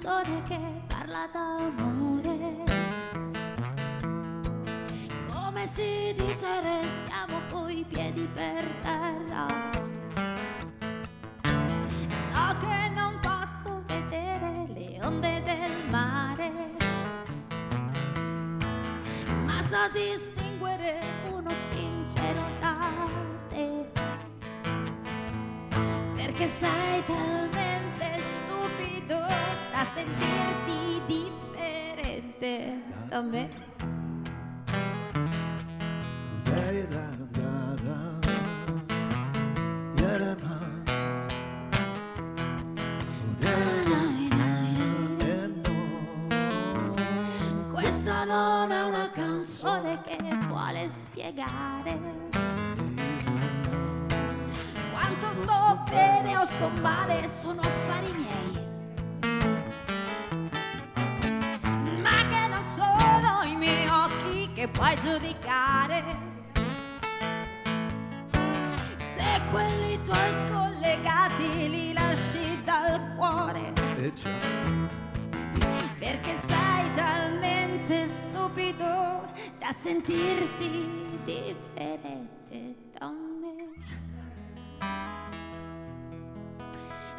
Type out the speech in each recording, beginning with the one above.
canzone che parla d'amore. Come si dice, restiamo coi piedi per terra. So che non posso vedere le onde del mare, ma so distinguere uno sincero da te, perché sei talmente stupido da sentirti differente da me. Questa non è una canzone che vuole spiegare quanto sto bene o sto male, sono affari miei, ma che non sono i miei occhi che puoi giudicare. Se quelli tuoi scollegati li lasci dal cuore, perché sei talmente stupido da sentirti differente da me.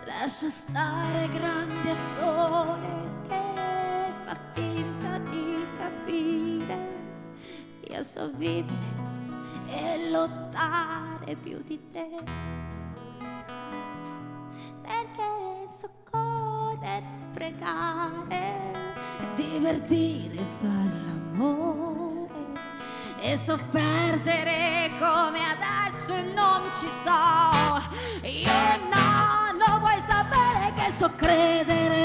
Lascia stare grande attore che fa finta di capire. Io so vivere e lottare più di te, perché so correre, pregare, divertire, far l'amore, e so perdere come adesso e non ci sto. Io no, non vuoi sapere che so credere